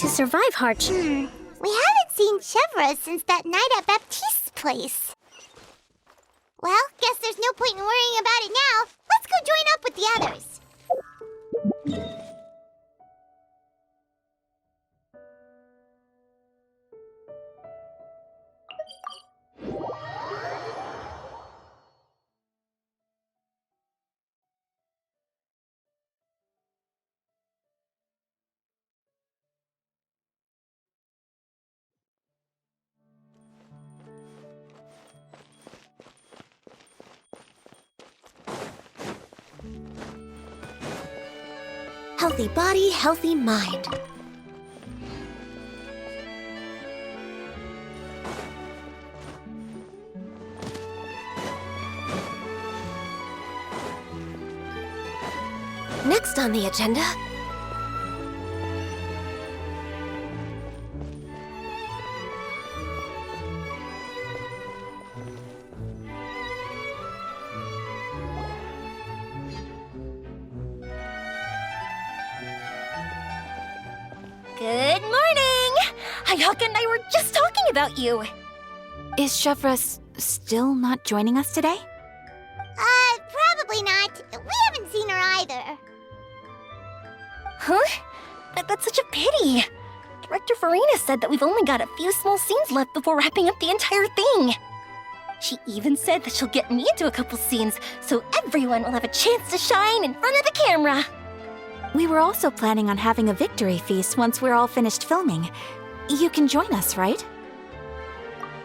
to survive hardship. We haven't seen Chevra since that night at Baptiste's place. Well, guess there's no point in worrying about it now. Let's go join up with the others. Healthy body, healthy mind. Next on the agenda... Good morning! Hayaka and I were just talking about you. Is Chevra still not joining us today? Probably not. We haven't seen her either. Huh? That's such a pity. Director Farina said that we've only got a few small scenes left before wrapping up the entire thing. She even said that she'll get me into a couple scenes, so everyone will have a chance to shine in front of the camera. We were also planning on having a victory feast once we're all finished filming. You can join us, right?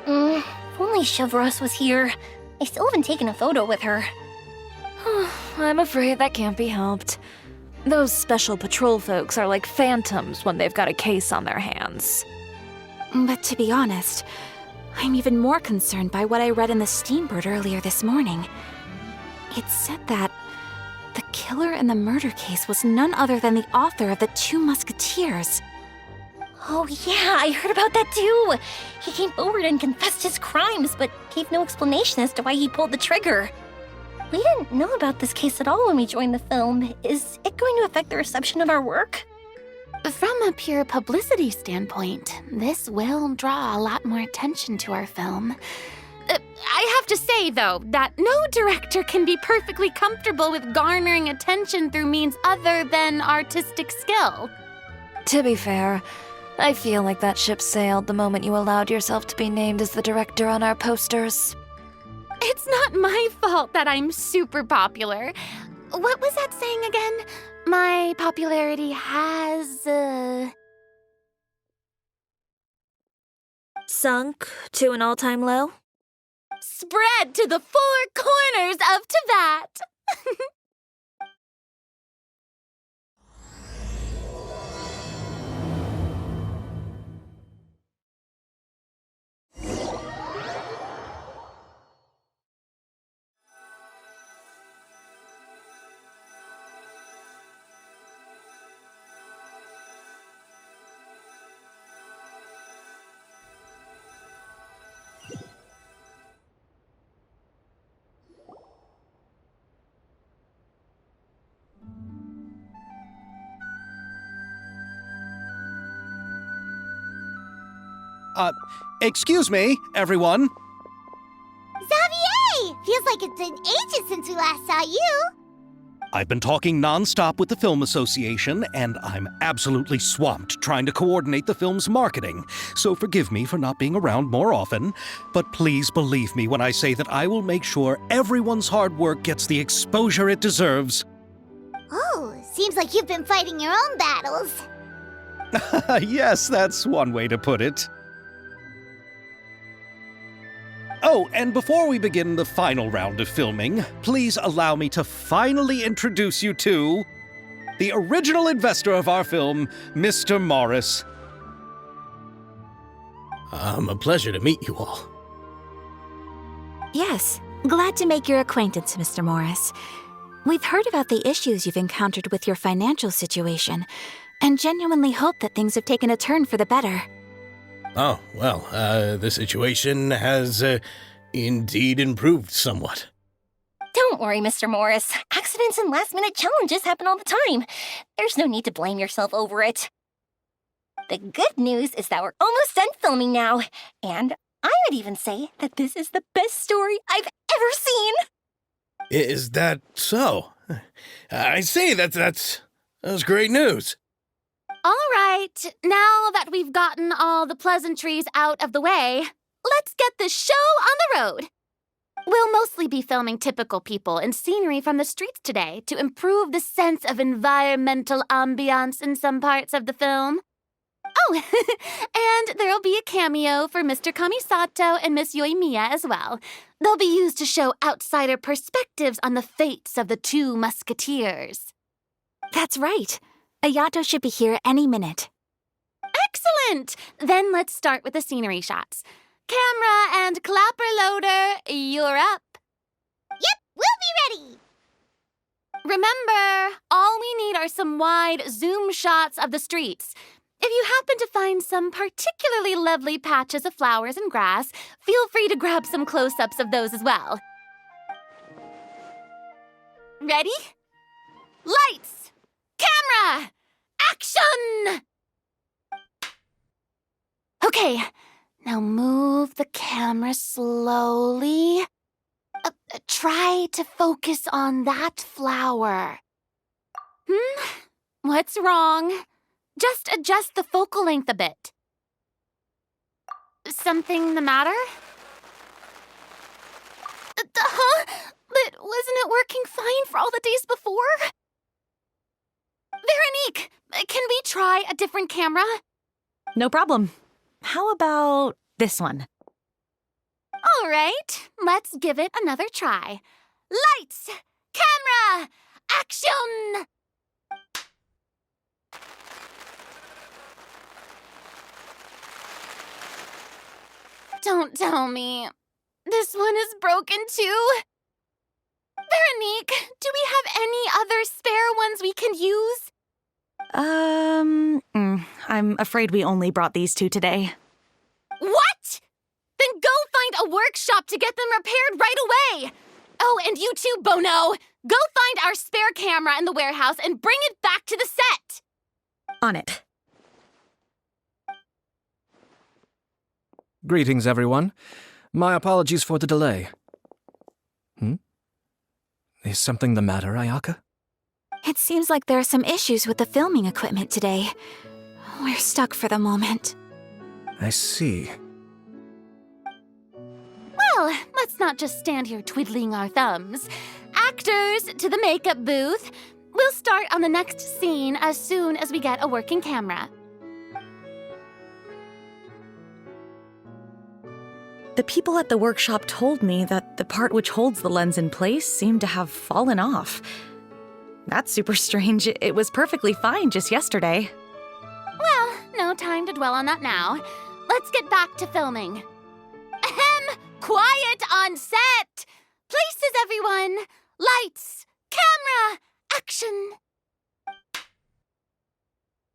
If only Chevros was here. I still haven't taken a photo with her. I'm afraid that can't be helped. Those special patrol folks are like phantoms when they've got a case on their hands. But to be honest, I'm even more concerned by what I read in the Steambird earlier this morning. It said that the killer in the murder case was none other than the author of the 2 Musketeers. Oh yeah, I heard about that too. He came forward and confessed his crimes, but gave no explanation as to why he pulled the trigger. We didn't know about this case at all when we joined the film. Is it going to affect the reception of our work? From a pure publicity standpoint, this will draw a lot more attention to our film. I have to say, though, that no director can be perfectly comfortable with garnering attention through means other than artistic skill. To be fair, I feel like that ship sailed the moment you allowed yourself to be named as the director on our posters. It's not my fault that I'm super popular. What was that saying again? My popularity has, Sunk to an all-time low? spread to the 4 corners of Teyvat. Excuse me, everyone. Xavier! Feels like it's been ages since we last saw you. I've been talking nonstop with the Film Association, and I'm absolutely swamped trying to coordinate the film's marketing. So forgive me for not being around more often, but please believe me when I say that I will make sure everyone's hard work gets the exposure it deserves. Oh, seems like you've been fighting your own battles. Yes, that's one way to put it. Oh, and before we begin the final round of filming, please allow me to finally introduce you to the original investor of our film, Mr. Morris. A pleasure to meet you all. Yes, glad to make your acquaintance, Mr. Morris. We've heard about the issues you've encountered with your financial situation, and genuinely hope that things have taken a turn for the better. Oh, well, the situation has, indeed improved somewhat. Don't worry, Mr. Morris. Accidents and last-minute challenges happen all the time. There's no need to blame yourself over it. The good news is that we're almost done filming now, and I would even say that this is the best story I've ever seen. Is that so? I say that's great news. All right, now that we've gotten all the pleasantries out of the way, let's get this show on the road. We'll mostly be filming typical people and scenery from the streets today to improve the sense of environmental ambiance in some parts of the film. Oh, and there'll be a cameo for Mr. Kamisato and Miss Yoimiya as well. They'll be used to show outsider perspectives on the fates of the two musketeers. That's right. Ayato should be here any minute. Excellent! Then let's start with the scenery shots. Camera and clapper loader, you're up. Yep, we'll be ready. Remember, all we need are some wide zoom shots of the streets. If you happen to find some particularly lovely patches of flowers and grass, feel free to grab some close-ups of those as well. Ready? Lights! Camera! Action! Okay, now move the camera slowly. Try to focus on that flower. What's wrong? Just adjust the focal length a bit. Something the matter? Huh? But wasn't it working fine for all the days before? Veronique, can we try a different camera? No problem. How about this one? All right, let's give it another try. Lights! Camera! Action! Don't tell me. This one is broken too? Veronique, do we have any other spare ones we can use? I'm afraid we only brought these two today. What? Then go find a workshop to get them repaired right away. Oh, and you too, Bono. Go find our spare camera in the warehouse and bring it back to the set. On it. Greetings, everyone. My apologies for the delay. Is something the matter, Ayaka? It seems like there are some issues with the filming equipment today. We're stuck for the moment. I see. Well, let's not just stand here twiddling our thumbs. Actors, to the makeup booth. We'll start on the next scene as soon as we get a working camera. The people at the workshop told me that the part which holds the lens in place seemed to have fallen off. That's super strange. It was perfectly fine just yesterday. Well, no time to dwell on that now. Let's get back to filming. Ahem! Quiet on set! Places, everyone! Lights! Camera! Action!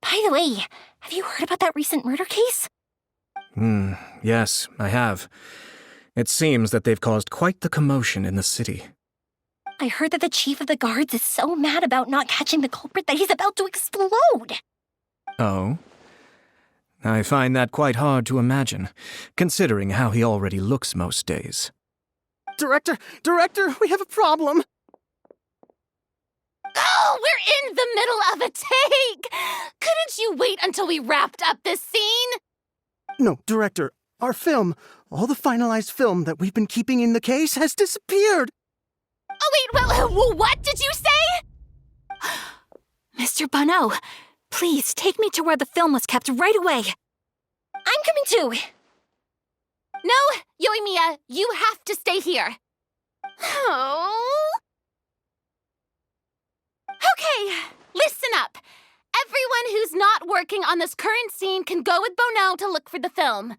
By the way, have you heard about that recent murder case? Yes, I have. It seems that they've caused quite the commotion in the city. I heard that the chief of the guards is so mad about not catching the culprit that he's about to explode. Oh? I find that quite hard to imagine, considering how he already looks most days. Director, we have a problem. Oh, we're in the middle of a take! Couldn't you wait until we wrapped up this scene? No, Director, our film, all the finalized film that we've been keeping in the case has disappeared. Oh, wait, what did you say? Mr. Bono, please take me to where the film was kept right away. I'm coming too. No, Yoimiya, you have to stay here. Oh. Okay, listen up. Everyone who's not working on this current scene can go with Bono to look for the film.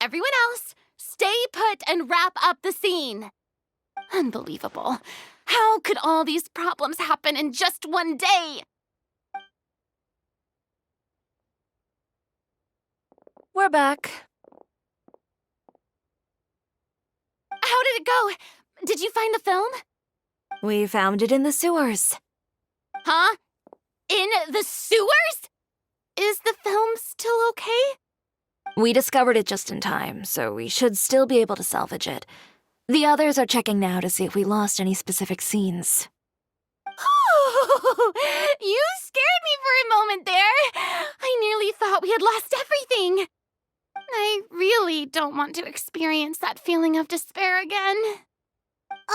Everyone else, stay put and wrap up the scene. Unbelievable. How could all these problems happen in just one day? We're back. How did it go? Did you find the film? We found it in the sewers. Huh? In the sewers? Is the film still okay? We discovered it just in time, so we should still be able to salvage it. The others are checking now to see if we lost any specific scenes. Oh, you scared me for a moment there. I nearly thought we had lost everything. I really don't want to experience that feeling of despair again.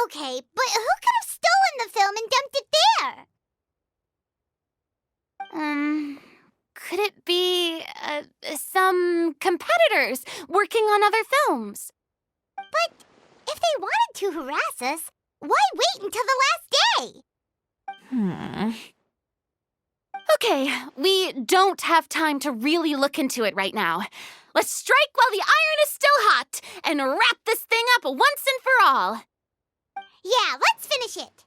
Okay, but who could have stolen the film and dumped it there? Could it be, some competitors working on other films? But if they wanted to harass us, why wait until the last day? Okay, we don't have time to really look into it right now. Let's strike while the iron is still hot and wrap this thing up once and for all. Yeah, let's finish it.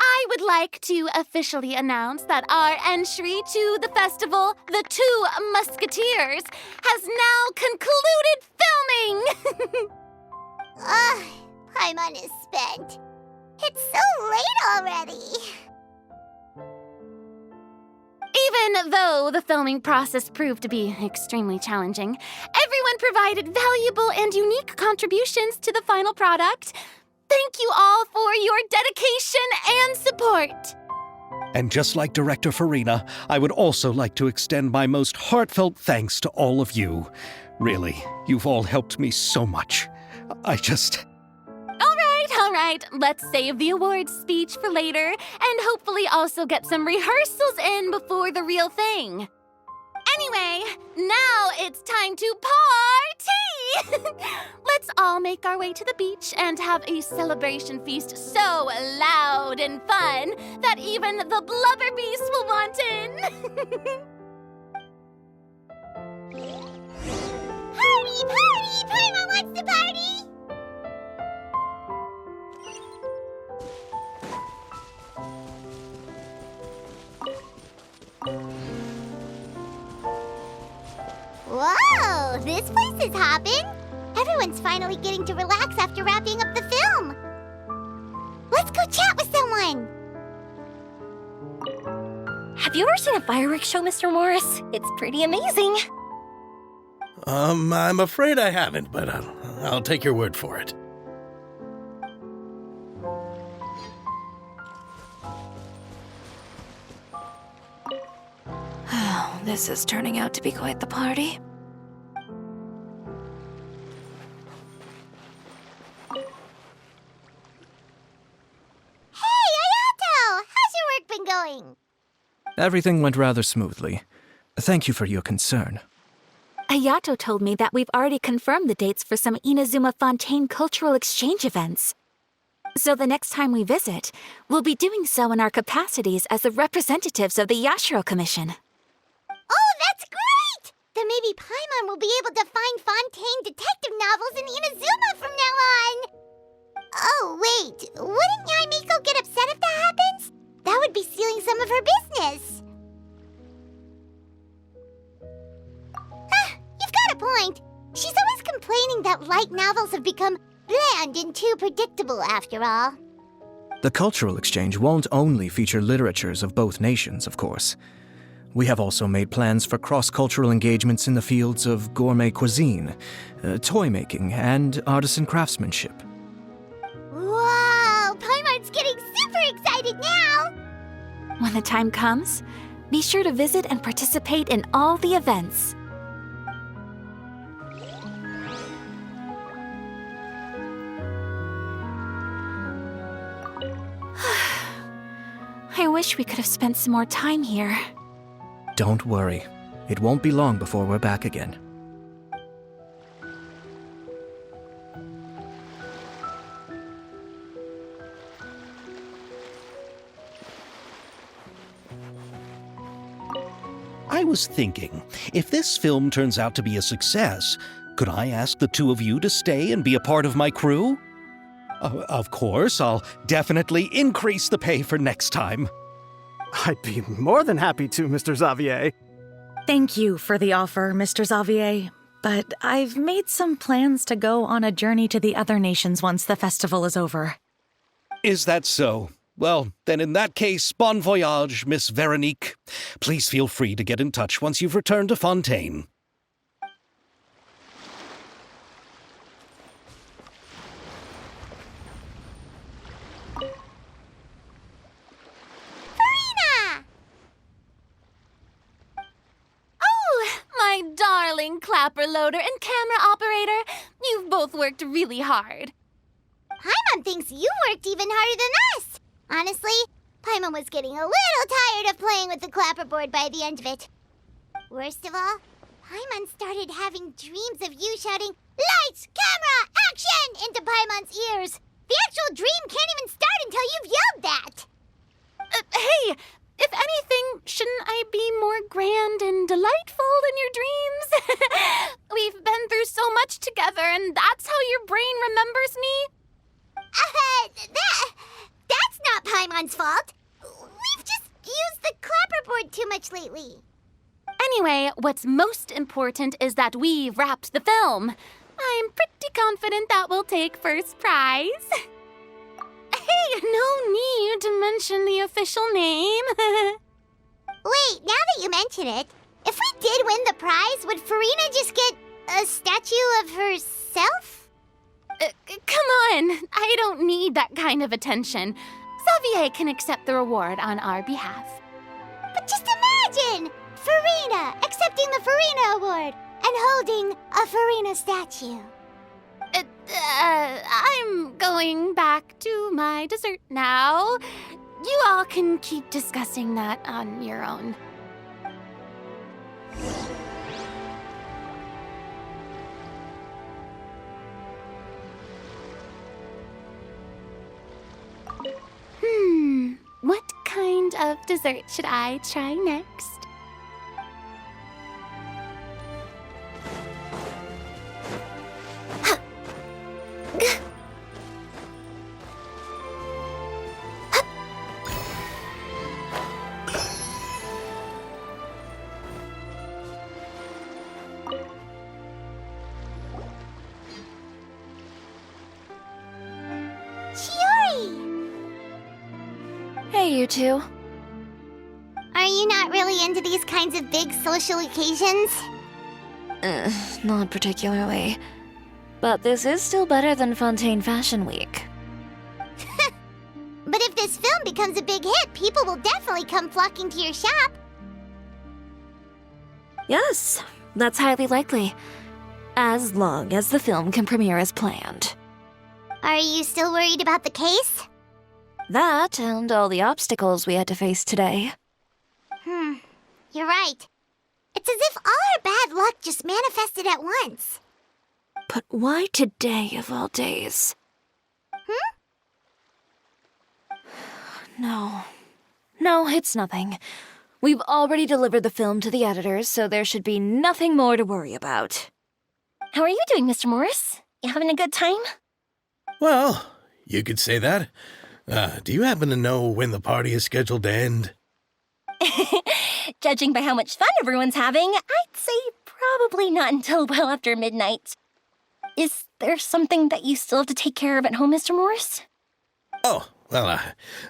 I would like to officially announce that our entry to the festival, The Two Musketeers, has now concluded filming! Paimon is spent. It's so late already. Even though the filming process proved to be extremely challenging, everyone provided valuable and unique contributions to the final product. Thank you all for your dedication and support. And just like Director Farina, I would also like to extend my most heartfelt thanks to all of you. Really, you've all helped me so much. All right, let's save the awards speech for later and hopefully also get some rehearsals in before the real thing. Anyway, now it's time to party! Let's all make our way to the beach and have a celebration feast so loud and fun that even the blubber beast will want in. Party, party! Paimon wants to party! Whoa, this place is hopping. Everyone's finally getting to relax after wrapping up the film. Let's go chat with someone. Have you ever seen a fireworks show, Mr. Morris? It's pretty amazing. I'm afraid I haven't, but I'll take your word for it. This is turning out to be quite the party. Hey, Ayato! How's your work been going? Everything went rather smoothly. Thank you for your concern. Ayato told me that we've already confirmed the dates for some Inazuma Fontaine cultural exchange events. So the next time we visit, we'll be doing so in our capacities as the representatives of the Yashiro Commission. Oh, that's great! Then maybe Paimon will be able to find Fontaine detective novels in Inazuma from now on. Oh, wait. Wouldn't Yaimiko get upset if that happens? That would be stealing some of her business. You've got a point. She's always complaining that light novels have become bland and too predictable after all. The cultural exchange won't only feature literatures of both nations, of course. We have also made plans for cross-cultural engagements in the fields of gourmet cuisine, toy making, and artisan craftsmanship. Wow, Paimon's getting super excited now! When the time comes, be sure to visit and participate in all the events. I wish we could have spent some more time here. Don't worry. It won't be long before we're back again. I was thinking, if this film turns out to be a success, could I ask the two of you to stay and be a part of my crew? Of course, I'll definitely increase the pay for next time. I'd be more than happy to, Mr. Xavier. Thank you for the offer, Mr. Xavier. but I've made some plans to go on a journey to the other nations once the festival is over. Is that so? Well, then in that case, bon voyage, Miss Veronique. Please feel free to get in touch once you've returned to Fontaine. Farina! Oh, my darling clapper loader and camera operator. You've both worked really hard. Paimon thinks you worked even harder than us. Honestly, Paimon was getting a little tired of playing with the clapperboard by the end of it. Worst of all, Paimon started having dreams of you shouting, "Lights, camera, action!" into Paimon's ears. The actual dream can't even start until you've yelled that. Hey, if anything, shouldn't I be more grand and delightful in your dreams? We've been through so much together, and that's how your brain remembers me? That's not Paimon's fault. We've just used the clapperboard too much lately. Anyway, what's most important is that we've wrapped the film. I'm pretty confident that we'll take first prize. Hey, no need to mention the official name. Wait, now that you mention it, if we did win the prize, would Farina just get a statue of herself? Come on, I don't need that kind of attention. Xavier can accept the reward on our behalf. But just imagine! Farina accepting the Farina Award and holding a Farina statue. I'm going back to my dessert now. You all can keep discussing that on your own. What kind of dessert should I try next? Hey, you two. Are you not really into these kinds of big social occasions? Not particularly. But this is still better than Fontaine Fashion Week. But if this film becomes a big hit, people will definitely come flocking to your shop. Yes, that's highly likely. As long as the film can premiere as planned. Are you still worried about the case? That and all the obstacles we had to face today. You're right. It's as if all our bad luck just manifested at once. But why today of all days? No, it's nothing. We've already delivered the film to the editors, so there should be nothing more to worry about. How are you doing, Mr. Morris? You having a good time? Well, you could say that. Do you happen to know when the party is scheduled to end? Judging by how much fun everyone's having, I'd say probably not until well after midnight. Is there something that you still have to take care of at home, Mr. Morris? Oh, well,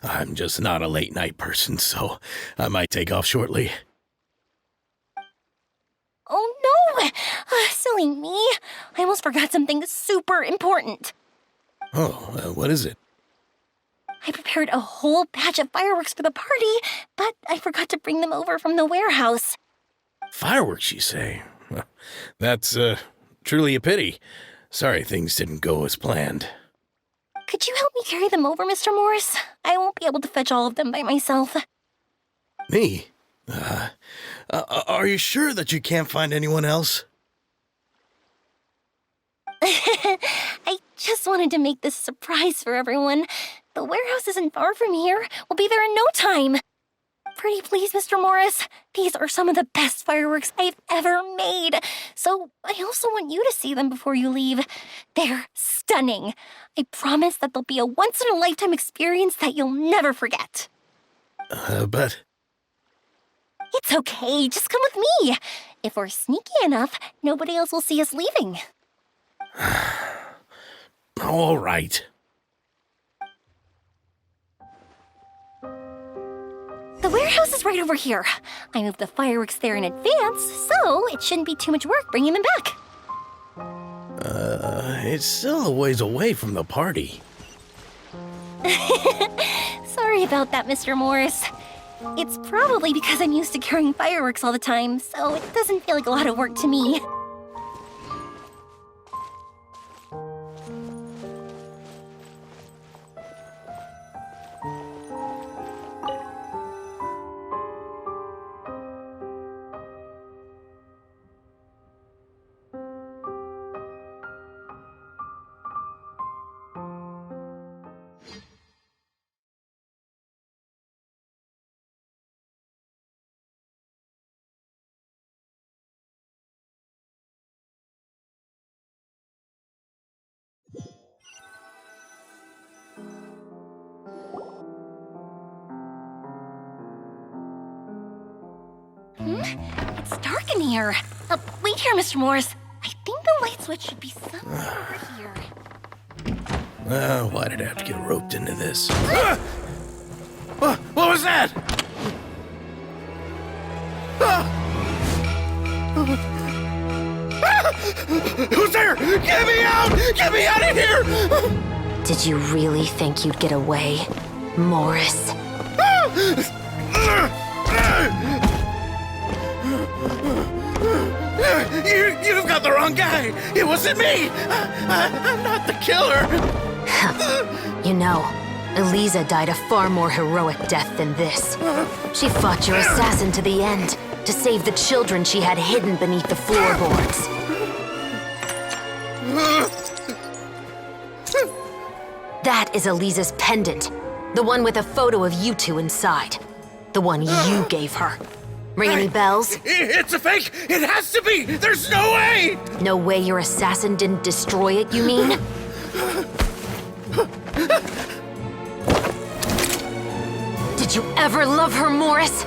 I'm just not a late night person, so I might take off shortly. Oh no! Silly me. I almost forgot something super important. Oh, what is it? I prepared a whole batch of fireworks for the party, but I forgot to bring them over from the warehouse. Fireworks, you say? Well, that's, truly a pity. Sorry things didn't go as planned. Could you help me carry them over, Mr. Morris? I won't be able to fetch all of them by myself. Me? Are you sure that you can't find anyone else? I just wanted to make this a surprise for everyone. The warehouse isn't far from here. We'll be there in no time. Pretty please, Mr. Morris. These are some of the best fireworks I've ever made. So I also want you to see them before you leave. They're stunning. I promise that they'll be a once-in-a-lifetime experience that you'll never forget. But... It's okay. Just come with me. If we're sneaky enough, nobody else will see us leaving. All right. The warehouse is right over here. I moved the fireworks there in advance, so it shouldn't be too much work bringing them back. It's still a ways away from the party. Sorry about that, Mr. Morris. It's probably because I'm used to carrying fireworks all the time, so it doesn't feel like a lot of work to me. It's dark in here. Wait here, Mr. Morris. I think the light switch should be somewhere over here. Why did I have to get roped into this? What was that? Who's there? Get me out! Get me out of here! Did you really think you'd get away, Morris? You've got the wrong guy. It wasn't me. I'm not the killer. You know, Eliza died a far more heroic death than this. She fought your assassin to the end, to save the children she had hidden beneath the floorboards. That is Eliza's pendant. The one with a photo of you two inside. The one you gave her. Ring any bells? It's a fake! It has to be! There's no way! No way your assassin didn't destroy it, you mean? Did you ever love her, Morris?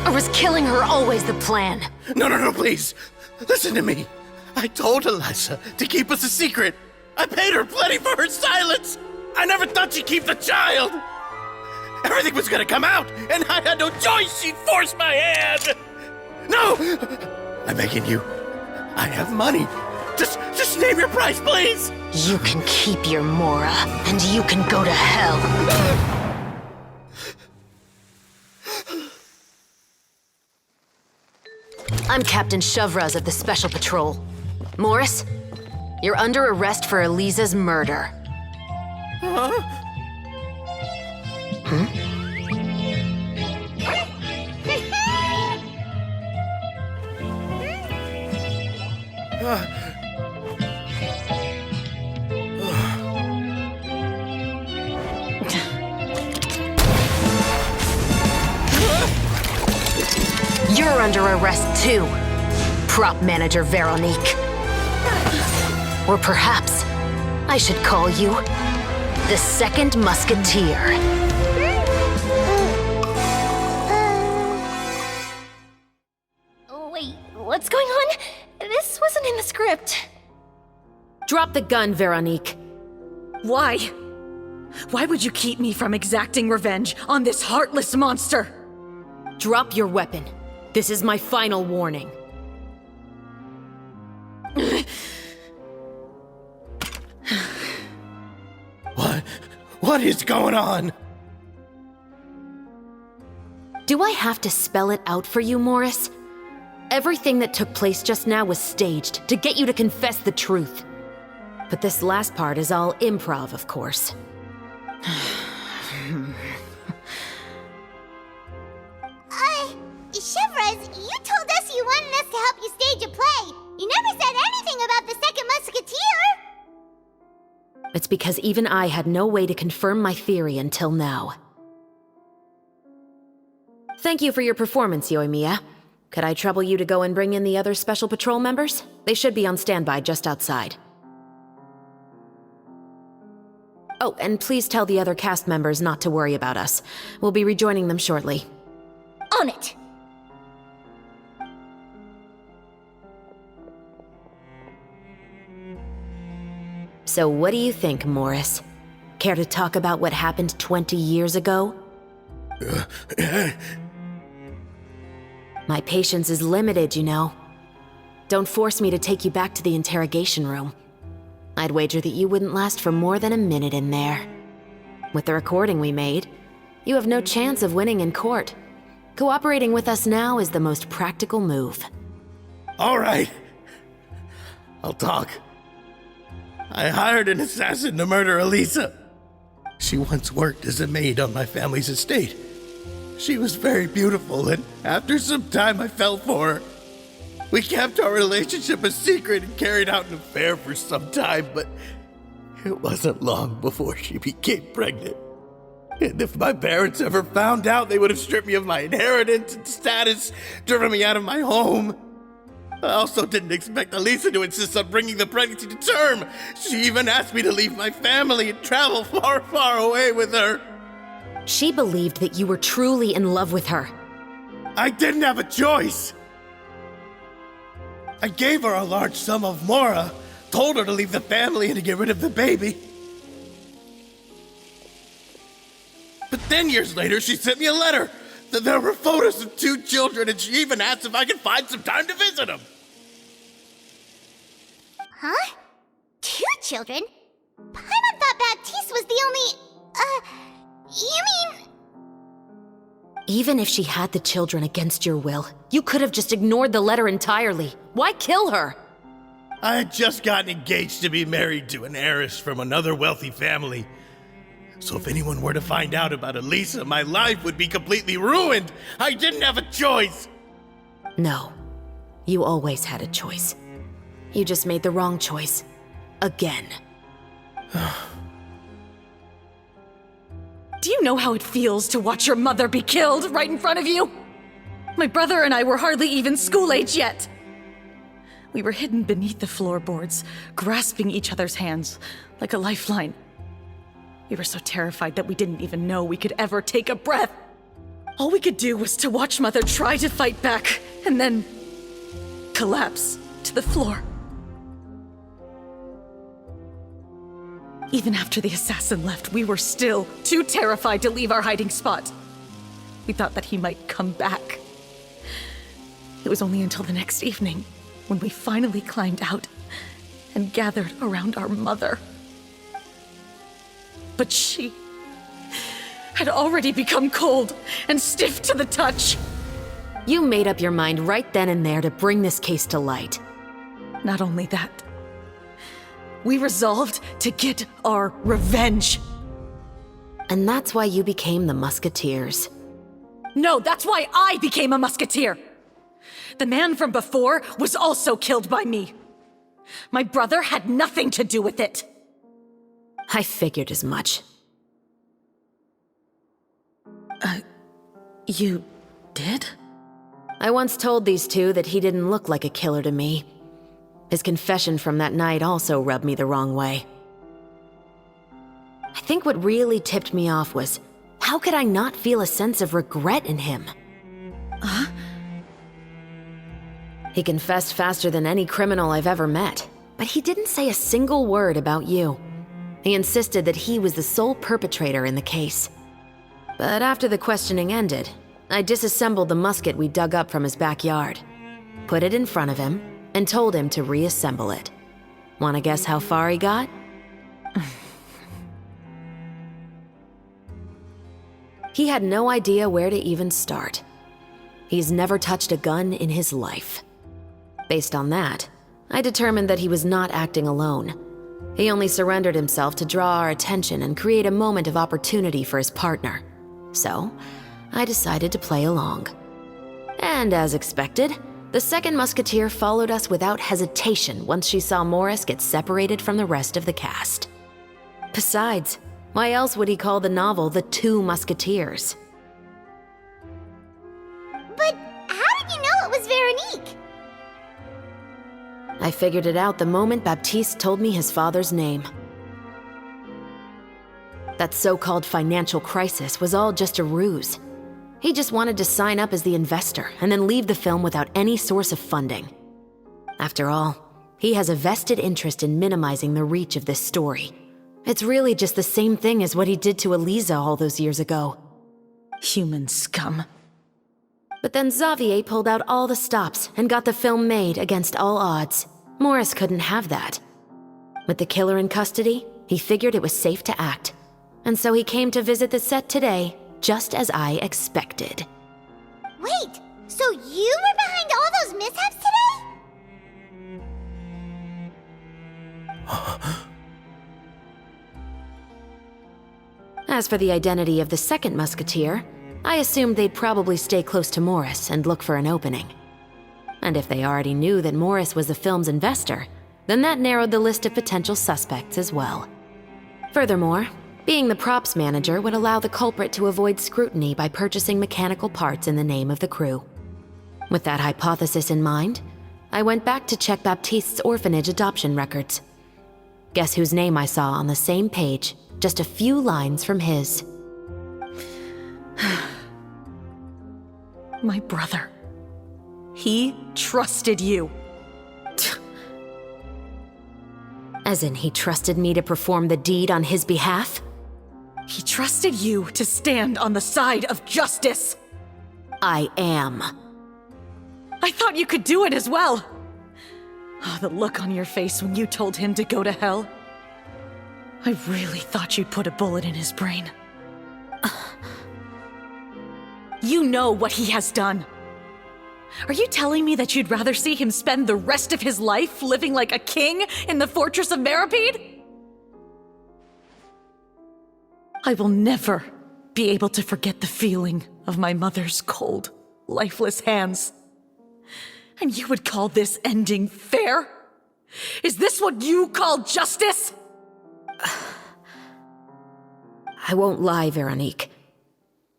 Or was killing her always the plan? No, please. Listen to me. I told Eliza to keep us a secret. I paid her plenty for her silence. I never thought she'd keep the child. Everything was gonna come out, and I had no choice. She'd force my hand. No! I'm begging you. I have money. Just name your price, please. You can keep your Mora, and you can go to hell. I'm Captain Shovraz of the Special Patrol. Morris, you're under arrest for Eliza's murder. You're under arrest too, prop manager Veronique. Or perhaps I should call you the Second Musketeer. Wait, what's going on? This wasn't in the script. Drop the gun, Veronique. Why? Why would you keep me from exacting revenge on this heartless monster? Drop your weapon. This is my final warning. What is going on? Do I have to spell it out for you, Morris? Everything that took place just now was staged to get you to confess the truth. But this last part is all improv, of course. Shovraz, you told us you wanted us to help you stage a play. You never said anything about the Second Musketeer. It's because even I had no way to confirm my theory until now. Thank you for your performance, Yoimiya. Could I trouble you to go and bring in the other Special Patrol members? They should be on standby just outside. Oh, and please tell the other cast members not to worry about us. We'll be rejoining them shortly. On it. So what do you think, Morris? Care to talk about what happened 20 years ago? My patience is limited, you know. Don't force me to take you back to the interrogation room. I'd wager that you wouldn't last for more than a minute in there. With the recording we made, you have no chance of winning in court. Cooperating with us now is the most practical move. All right. I'll talk. I hired an assassin to murder Elisa. She once worked as a maid on my family's estate. She was very beautiful, and after some time I fell for her. We kept our relationship a secret and carried out an affair for some time, but it wasn't long before she became pregnant. And if my parents ever found out, they would have stripped me of my inheritance and status, driven me out of my home. I also didn't expect Elisa to insist on bringing the pregnancy to term. She even asked me to leave my family and travel far, far away with her. She believed that you were truly in love with her. I didn't have a choice. I gave her a large sum of mora, told her to leave the family and to get rid of the baby. But then years later, she sent me a letter. There were photos of 2 children, and she even asked if I could find some time to visit them. Huh? 2 children? Paimon thought Baptiste was the only... you mean... Even if she had the children against your will, you could have just ignored the letter entirely. Why kill her? I had just gotten engaged to be married to an heiress from another wealthy family. So if anyone were to find out about Elisa, my life would be completely ruined. I didn't have a choice. No, you always had a choice. You just made the wrong choice. Again. Do you know how it feels to watch your mother be killed right in front of you? My brother and I were hardly even school age yet. We were hidden beneath the floorboards, grasping each other's hands like a lifeline. We were so terrified that we didn't even know we could ever take a breath. All we could do was to watch Mother try to fight back, and then collapse to the floor. Even after the assassin left, we were still too terrified to leave our hiding spot. We thought that he might come back. It was only until the next evening when we finally climbed out and gathered around our mother. But she had already become cold and stiff to the touch. You made up your mind right then and there to bring this case to light. Not only that, we resolved to get our revenge. And that's why you became the Musketeers. No, that's why I became a musketeer. The man from before was also killed by me. My brother had nothing to do with it. I figured as much. You did? I once told these two that he didn't look like a killer to me. His confession from that night also rubbed me the wrong way. I think what really tipped me off was, how could I not feel a sense of regret in him? Huh? He confessed faster than any criminal I've ever met, but he didn't say a single word about you. He insisted that he was the sole perpetrator in the case. But after the questioning ended, I disassembled the musket we dug up from his backyard, put it in front of him, and told him to reassemble it. Wanna guess how far he got? He had no idea where to even start. He's never touched a gun in his life. Based on that, I determined that he was not acting alone. He only surrendered himself to draw our attention and create a moment of opportunity for his partner. So, I decided to play along. And as expected, the second musketeer followed us without hesitation once she saw Morris get separated from the rest of the cast. Besides, why else would he call the novel The Two Musketeers? But how did you know it was Veronique? I figured it out the moment Baptiste told me his father's name. That so-called financial crisis was all just a ruse. He just wanted to sign up as the investor and then leave the film without any source of funding. After all, He has a vested interest in minimizing the reach of this story. It's really just the same thing as what he did to Eliza all those years ago. Human scum. But then Xavier pulled out all the stops and got the film made against all odds. Morris couldn't have that. With the killer in custody, he figured it was safe to act. And so he came to visit the set today, just as I expected. Wait, so you were behind all those mishaps today? As for the identity of the second musketeer, I assumed they'd probably stay close to Morris and look for an opening. And if they already knew that Morris was the film's investor, then that narrowed the list of potential suspects as well. Furthermore, being the props manager would allow the culprit to avoid scrutiny by purchasing mechanical parts in the name of the crew. With that hypothesis in mind, I went back to check Baptiste's orphanage adoption records. Guess whose name I saw on the same page, just a few lines from his. My brother. He trusted you. As in, he trusted me to perform the deed on his behalf? He trusted you to stand on the side of justice. I am. I thought you could do it as well. Oh, the look on your face when you told him to go to hell. I really thought you'd put a bullet in his brain. You know what he has done. Are you telling me that you'd rather see him spend the rest of his life living like a king in the fortress of Meripede? I will never be able to forget the feeling of my mother's cold, lifeless hands. And you would call this ending fair? Is this what you call justice? I won't lie, Veronique.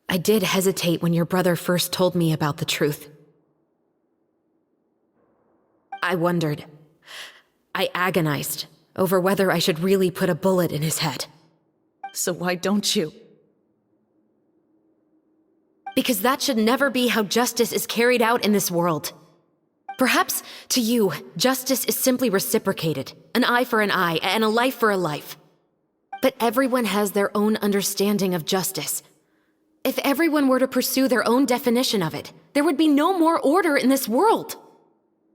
I did hesitate when your brother first told me about the truth. I wondered. I agonized over whether I should really put a bullet in his head. So why don't you? Because that should never be how justice is carried out in this world. Perhaps, to you, justice is simply reciprocated, an eye for an eye, and a life for a life. But everyone has their own understanding of justice. If everyone were to pursue their own definition of it, there would be no more order in this world.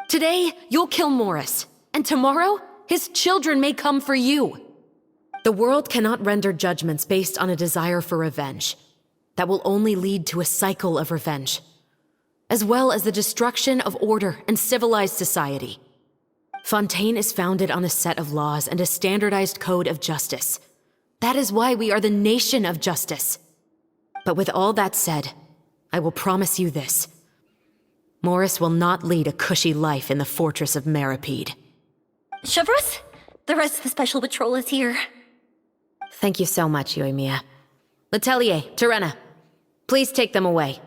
Today, you'll kill Morris, and tomorrow, his children may come for you. The world cannot render judgments based on a desire for revenge. That will only lead to a cycle of revenge, as well as the destruction of order and civilized society. Fontaine is founded on a set of laws and a standardized code of justice. That is why we are the nation of justice. But with all that said, I will promise you this. Morris will not lead a cushy life in the fortress of Meripede. Chevreuse, the rest of the Special Patrol is here. Thank you so much, Yoimiya. Letelier, Terena, please take them away.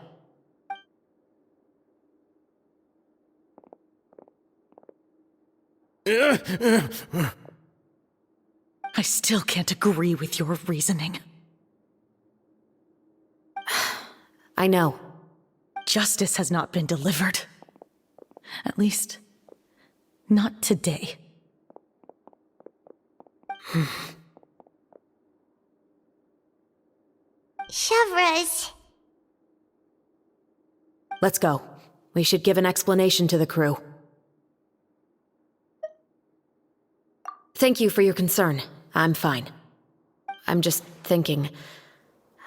I still can't agree with your reasoning. I know. Justice has not been delivered. At least, not today. Chevreuse. Let's go. We should give an explanation to the crew. Thank you for your concern. I'm fine. I'm just thinking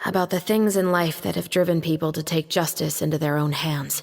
about the things in life that have driven people to take justice into their own hands.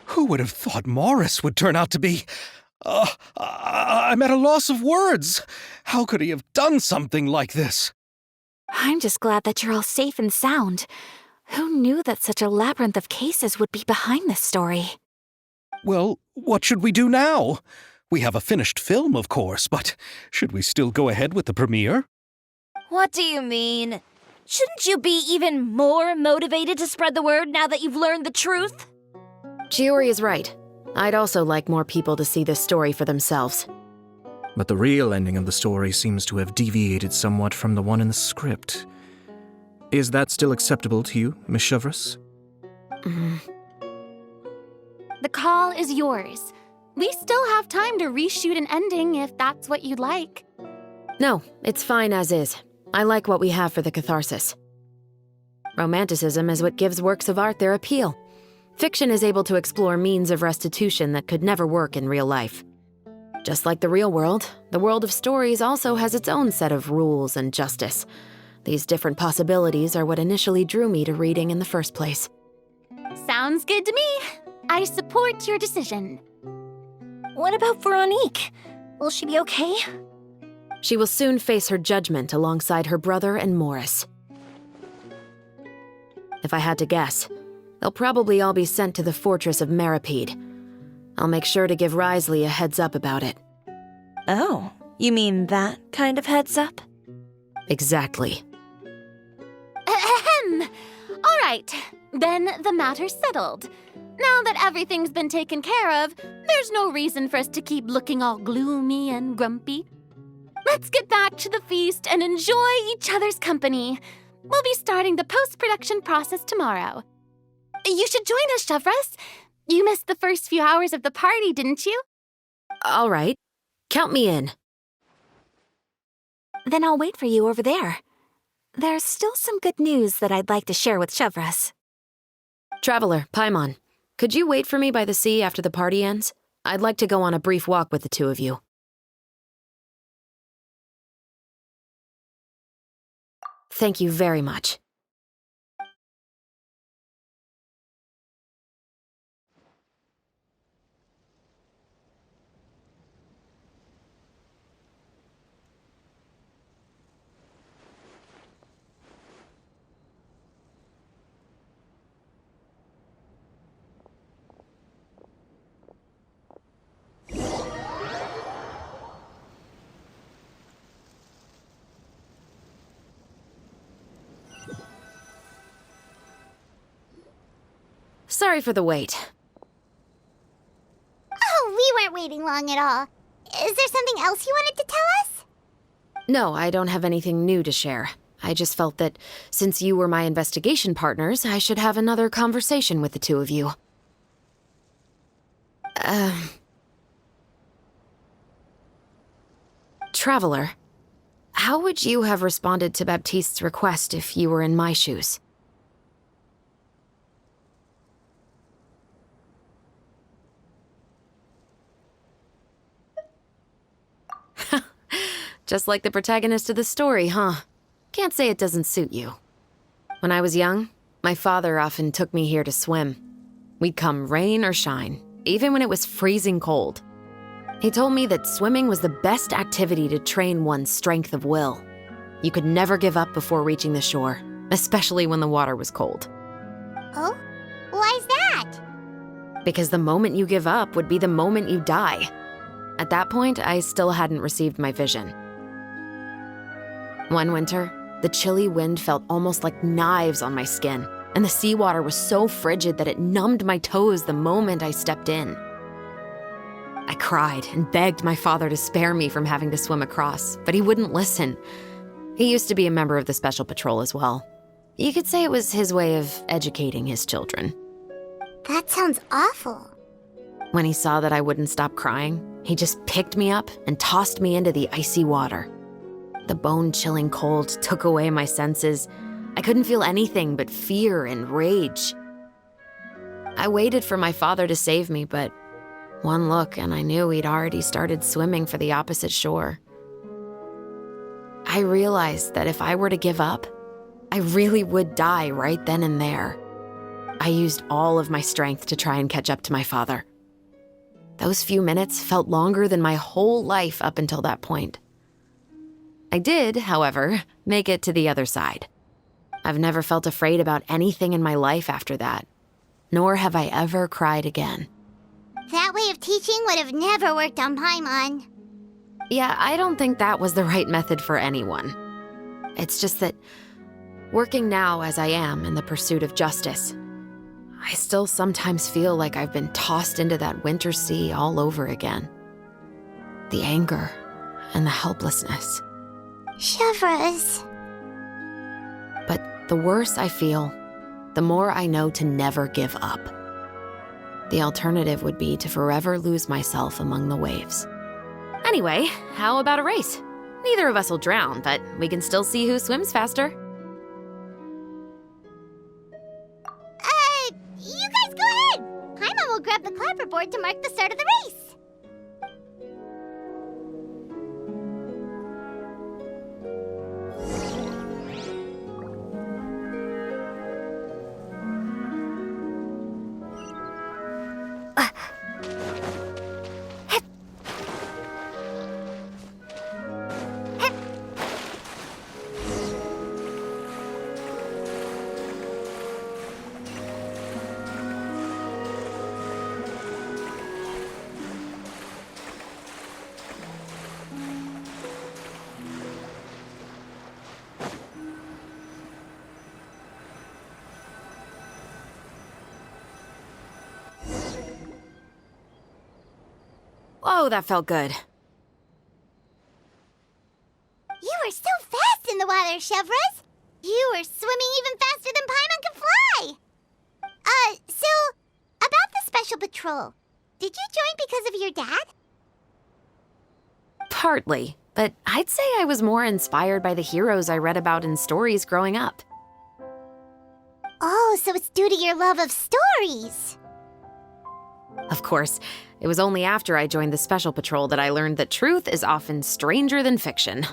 Who would have thought Morris would turn out to be... I'm at a loss of words. How could he have done something like this? I'm just glad that you're all safe and sound. Who knew that such a labyrinth of cases would be behind this story? Well, what should we do now? We have a finished film, of course, but should we still go ahead with the premiere? What do you mean? Shouldn't you be even more motivated to spread the word now that you've learned the truth? Chiori is right. I'd also like more people to see this story for themselves. But the real ending of the story seems to have deviated somewhat from the one in the script. Is that still acceptable to you, Miss Chevres? The call is yours. We still have time to reshoot an ending if that's what you'd like. No, it's fine as is. I like what we have for the catharsis. Romanticism is what gives works of art their appeal. Fiction is able to explore means of restitution that could never work in real life. Just like the real world, the world of stories also has its own set of rules and justice. These different possibilities are what initially drew me to reading in the first place. Sounds good to me. I support your decision. What about Veronique? Will she be okay? She will soon face her judgment alongside her brother and Morris. If I had to guess, they'll probably all be sent to the fortress of Meripede. I'll make sure to give Risley a heads up about it. Oh, you mean that kind of heads up? Exactly. Ahem. All right, then the matter's settled. Now that everything's been taken care of, there's no reason for us to keep looking all gloomy and grumpy. Let's get back to the feast and enjoy each other's company. We'll be starting the post-production process tomorrow. You should join us, Chevres. You missed the first few hours of the party, didn't you? All right. Count me in. Then I'll wait for you over there. There's still some good news that I'd like to share with Chevres. Traveler, Paimon, could you wait for me by the sea after the party ends? I'd like to go on a brief walk with the two of you. Thank you very much. Sorry for the wait. Oh, we weren't waiting long at all. Is there something else you wanted to tell us? No, I don't have anything new to share. I just felt that since you were my investigation partners, I should have another conversation with the two of you. Traveler, how would you have responded to Baptiste's request if you were in my shoes? Just like the protagonist of the story, huh? Can't say it doesn't suit you. When I was young, my father often took me here to swim. We'd come rain or shine, even when it was freezing cold. He told me that swimming was the best activity to train one's strength of will. You could never give up before reaching the shore, especially when the water was cold. Oh? Why's that? Because the moment you give up would be the moment you die. At that point, I still hadn't received my vision. One winter, the chilly wind felt almost like knives on my skin, and the seawater was so frigid that it numbed my toes the moment I stepped in. I cried and begged my father to spare me from having to swim across, but he wouldn't listen. He used to be a member of the Special Patrol as well. You could say it was his way of educating his children. That sounds awful. When he saw that I wouldn't stop crying, he just picked me up and tossed me into the icy water. The bone-chilling cold took away my senses. I couldn't feel anything but fear and rage. I waited for my father to save me, but one look and I knew he'd already started swimming for the opposite shore. I realized that if I were to give up, I really would die right then and there. I used all of my strength to try and catch up to my father. Those few minutes felt longer than my whole life up until that point. I did, however, make it to the other side. I've never felt afraid about anything in my life after that, nor have I ever cried again. That way of teaching would have never worked on Paimon. Yeah, I don't think that was the right method for anyone. It's just that, working now as I am in the pursuit of justice, I still sometimes feel like I've been tossed into that winter sea all over again. The anger and the helplessness. Chevreuse. But the worse I feel, the more I know to never give up. The alternative would be to forever lose myself among the waves. Anyway, how about a race? Neither of us will drown, but we can still see who swims faster. You guys go ahead! Paimon will grab the clapperboard to mark the start of the race. Oh, that felt good. You were so fast in the water, Chevreuse. You were swimming even faster than Paimon can fly. So, about the special patrol. Did you join because of your dad? Partly, but I'd say I was more inspired by the heroes I read about in stories growing up. Oh, so it's due to your love of stories. Of course, it was only after I joined the Special Patrol that I learned that truth is often stranger than fiction.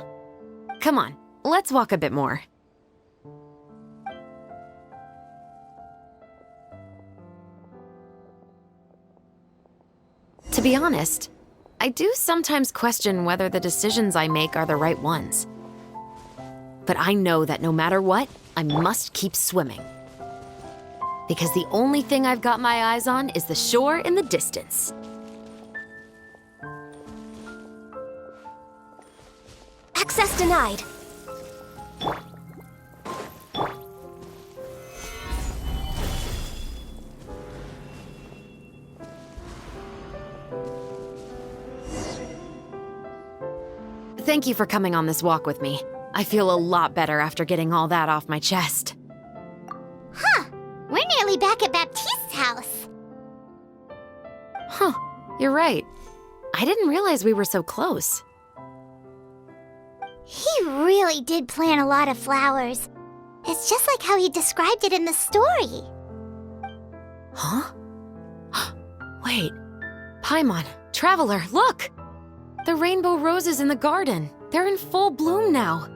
Come on, let's walk a bit more. To be honest, I do sometimes question whether the decisions I make are the right ones. But I know that no matter what, I must keep swimming. Because the only thing I've got my eyes on is the shore in the distance. Access denied. Thank you for coming on this walk with me. I feel a lot better after getting all that off my chest. Huh. We're nearly back at Baptiste's house. Huh. You're right. I didn't realize we were so close. He really did plant a lot of flowers. It's just like how he described it in the story. Huh? Wait. Paimon, Traveler, look! The rainbow roses in the garden. They're in full bloom now.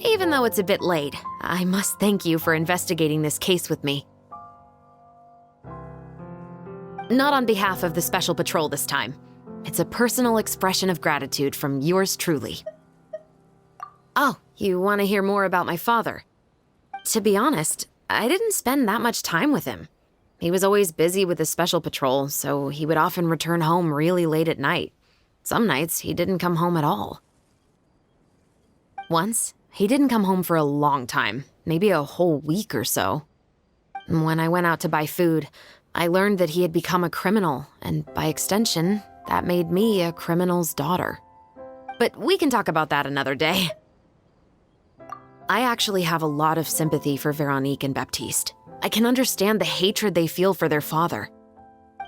Even though it's a bit late, I must thank you for investigating this case with me. Not on behalf of the Special Patrol this time. It's a personal expression of gratitude from yours truly. Oh, you want to hear more about my father? To be honest, I didn't spend that much time with him. He was always busy with the Special Patrol, so he would often return home really late at night. Some nights, he didn't come home at all. Once, he didn't come home for a long time, maybe a whole week or so. When I went out to buy food, I learned that he had become a criminal, and by extension, that made me a criminal's daughter. But we can talk about that another day. I actually have a lot of sympathy for Veronique and Baptiste. I can understand the hatred they feel for their father.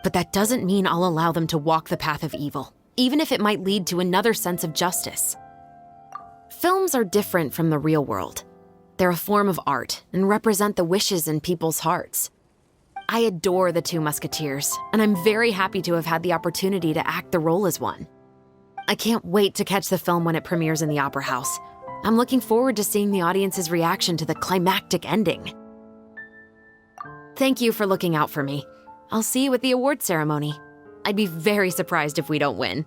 But that doesn't mean I'll allow them to walk the path of evil, even if it might lead to another sense of justice. Films are different from the real world. They're a form of art and represent the wishes in people's hearts. I adore the two Musketeers, and I'm very happy to have had the opportunity to act the role as one. I can't wait to catch the film when it premieres in the Opera House. I'm looking forward to seeing the audience's reaction to the climactic ending. Thank you for looking out for me. I'll see you at the award ceremony. I'd be very surprised if we don't win.